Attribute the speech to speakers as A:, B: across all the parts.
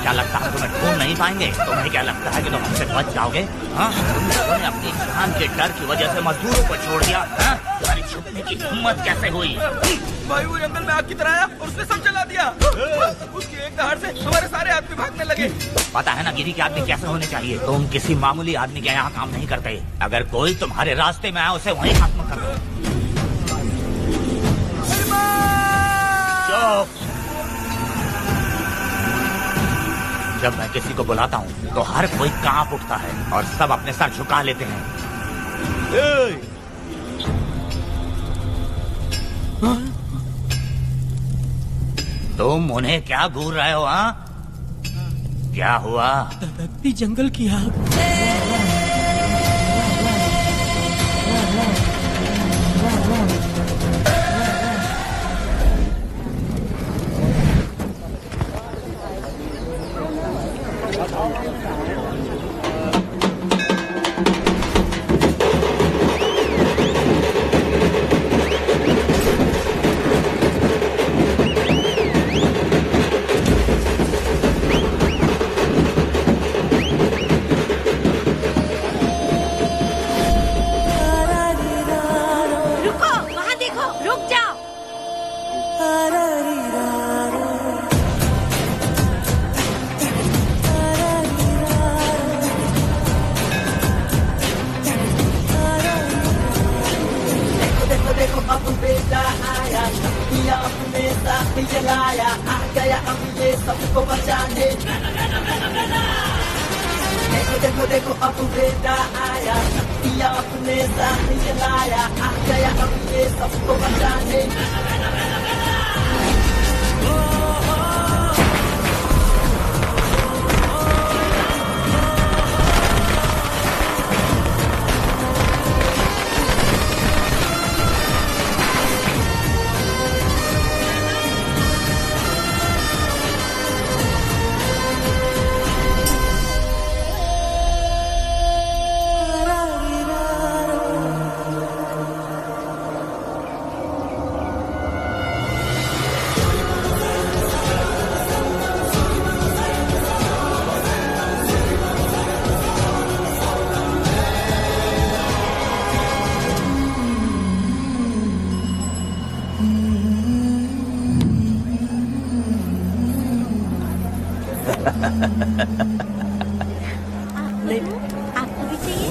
A: क्या लगता है तुम्हें ढूंढ नहीं पाएंगे? तुम्हें क्या लगता है कि तुम हमसे बच जाओगे? हाँ, तुम लोगों ने अपनी जान के डर की वजह से मजदूरों को छोड़ दिया। हाँ, तुम्हारी छुपने की हिम्मत कैसे हुई?
B: भाई वो जंगल में आग की तरह आया और उसने सब जला दिया। उसकी एक दहाड़ से हमारे सारे आदमी भागने लगे।
A: पता है ना गिरी के आदमी कैसे होने चाहिए? तुम किसी मामूली आदमी के यहाँ काम नहीं करते। अगर कोई तुम्हारे रास्ते में आए उसे वहीं खत्म कर दो। जब मैं किसी को बुलाता हूँ तो हर कोई कांप उठता है और सब अपने सर झुका लेते हैं। तुम उन्हें क्या घूर रहे हो? हाँ, क्या हुआ?
C: दबकती जंगल की आग।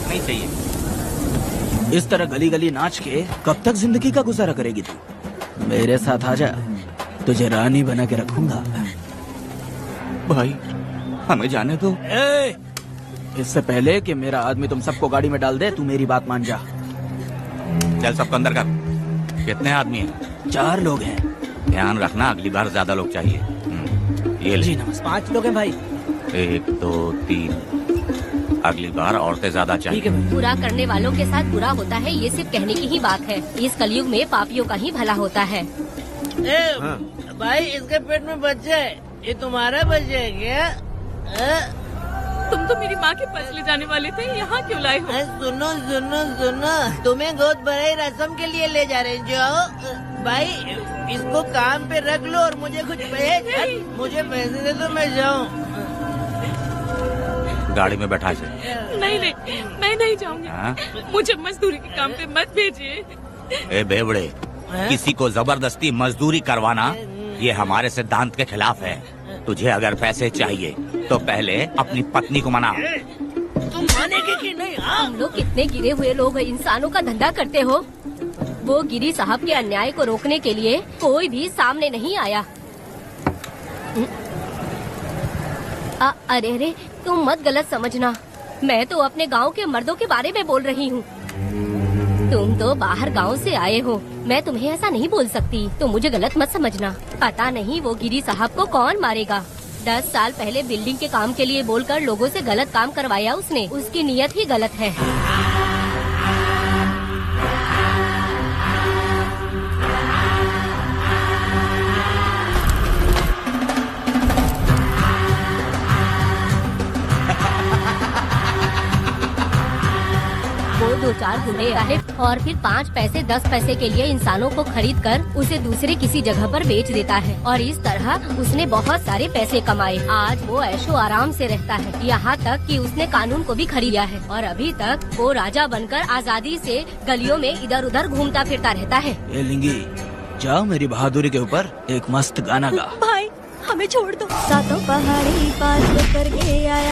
A: नहीं चाहिए।
C: इस तरह गली गली नाच के कब तक जिंदगी का गुजारा करेगी तू? मेरे साथ आजा, तुझे रानी बना के रखूंगा।
A: भाई हमें जाने दो।
C: इससे पहले कि मेरा आदमी तुम सबको गाड़ी में डाल दे, तू मेरी बात मान जा।
A: चल सबको अंदर कर। कितने आदमी हैं?
C: 4 लोग हैं।
A: ध्यान रखना अगली बार ज्यादा लोग चाहिए। ये ले।
C: जी नमस्ते। 5 लोग हैं भाई।
A: 1 2 3। अगली बार औरतें ज्यादा चाहिए।
D: बुरा करने वालों के साथ बुरा होता है, ये सिर्फ कहने की ही बात है। इस कलयुग में पापियों का ही भला होता है।
E: भाई इसके पेट में बच्चा है, ये तुम्हारा बच्चा है क्या?
F: तुम तो मेरी माँ के पास ले जाने वाले थे, यहाँ क्यों लाए हो?
E: सुनो सुनो सुनो, तुम्हें गोद भराई रस्म के लिए ले जा रहे हैं। जाओ भाई, इसको काम पे रख लो और मुझे कुछ मुझे पैसे दे तो मैं जाऊँ।
A: गाड़ी में बैठा से।
F: नहीं नहीं, मैं नहीं जाऊंगी। मुझे मजदूरी के काम पे मत भेजिए।
A: ए बेवड़े, किसी को जबरदस्ती मजदूरी करवाना ये हमारे सिद्धांत के खिलाफ है। तुझे अगर पैसे चाहिए तो पहले अपनी पत्नी को मना।
E: तुम मानेगे कि नहीं?
D: हम लोग कितने गिरे हुए लोग हैं, इंसानों का धंधा करते हो। वो गिरी साहब के अन्याय को रोकने के लिए कोई भी सामने नहीं आया। अरे अरे, तुम मत गलत समझना, मैं तो अपने गांव के मर्दों के बारे में बोल रही हूँ। तुम तो बाहर गांव से आए हो, मैं तुम्हें ऐसा नहीं बोल सकती, तो मुझे गलत मत समझना। पता नहीं वो गिरी साहब को कौन मारेगा। 10 साल पहले बिल्डिंग के काम के लिए बोलकर लोगों से गलत काम करवाया उसने। उसकी नीयत ही गलत है। वो 2-4 ले आए और फिर 5 पैसे 10 पैसे के लिए इंसानों को खरीद कर उसे दूसरे किसी जगह पर बेच देता है और इस तरह उसने बहुत सारे पैसे कमाए। आज वो ऐशो आराम से रहता है, यहाँ तक कि उसने कानून को भी खरीदा है और अभी तक वो राजा बनकर आजादी से गलियों में इधर उधर घूमता फिरता रहता है।
C: ये लिंगी, जाओ मेरी बहादुरी के ऊपर एक मस्त गाना गा।
D: भाई हमें छोड़ दो। सातों पहाड़ी पार करके आया।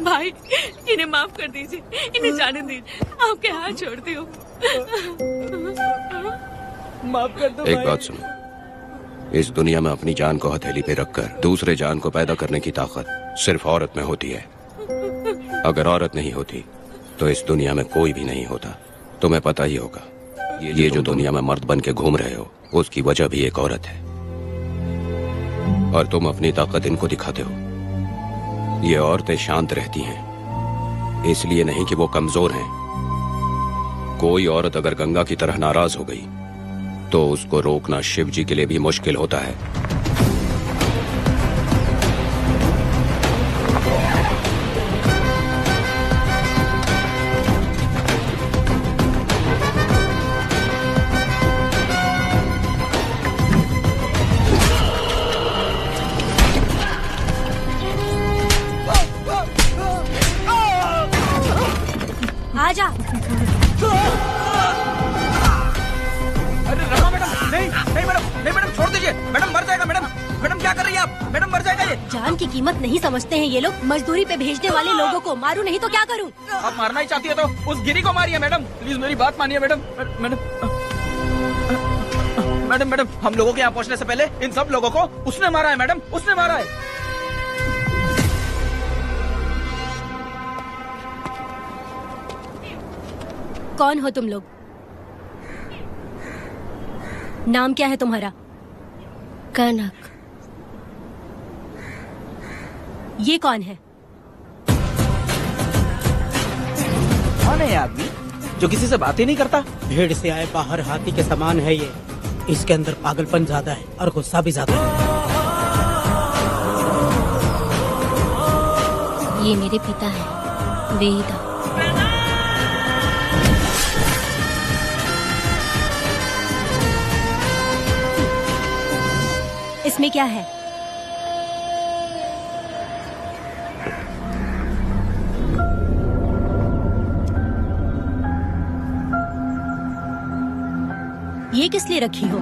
F: भाई इन्हें माफ कर दीजिए, इन्हें जाने दीजिए, आपके हाथ छोड़ती हूँ।
B: माफ कर दो
G: एक
B: भाई।
G: बात सुनो, इस दुनिया में अपनी जान को हथेली पे रखकर दूसरे जान को पैदा करने की ताकत सिर्फ औरत में होती है। अगर औरत नहीं होती तो इस दुनिया में कोई भी नहीं होता। तुम्हें पता ही होगा, ये जो दुनिया में मर्द बन के घूम रहे हो उसकी वजह भी एक औरत है, और तुम अपनी ताकत इनको दिखाते हो। ये औरतें शांत रहती हैं, इसलिए नहीं कि वो कमजोर हैं। कोई औरत अगर गंगा की तरह नाराज हो गई तो उसको रोकना शिव जी के लिए भी मुश्किल होता है।
D: आजा।
B: अरे रखो मैडम, नहीं नहीं मैडम, नहीं मैडम, छोड़ दीजिए मैडम, मर जाएगा मैडम। मैडम क्या कर रही है आप? मैडम मर जाएगा ये।
D: जान की कीमत नहीं समझते हैं ये लोग। मजदूरी पे भेजने वाले लोगों को मारूं नहीं तो क्या करूं?
B: आप मारना ही चाहती है तो उस गिरी को मारिए मैडम, प्लीज मेरी बात मानिए मैडम। मैडम मैडम मैडम, हम लोगों के यहाँ पहुँचने से पहले इन सब लोगों को उसने मारा है मैडम, उसने मारा है।
D: कौन हो तुम लोग? नाम क्या है तुम्हारा? कनक। ये कौन है?
C: कौन है ये आदमी जो किसी से बात ही नहीं करता?
H: भीड़ से आए बाहर हाथी के समान है ये। इसके अंदर पागलपन ज्यादा है और गुस्सा भी ज्यादा है।
D: ये मेरे पिता हैं। वेदा।
I: इसमें क्या है? ये किस लिए रखी हो?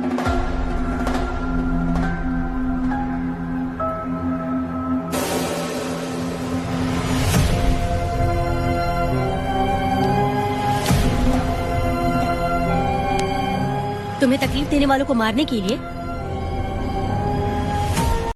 I: तुम्हें तकलीफ देने वालों को मारने के लिए?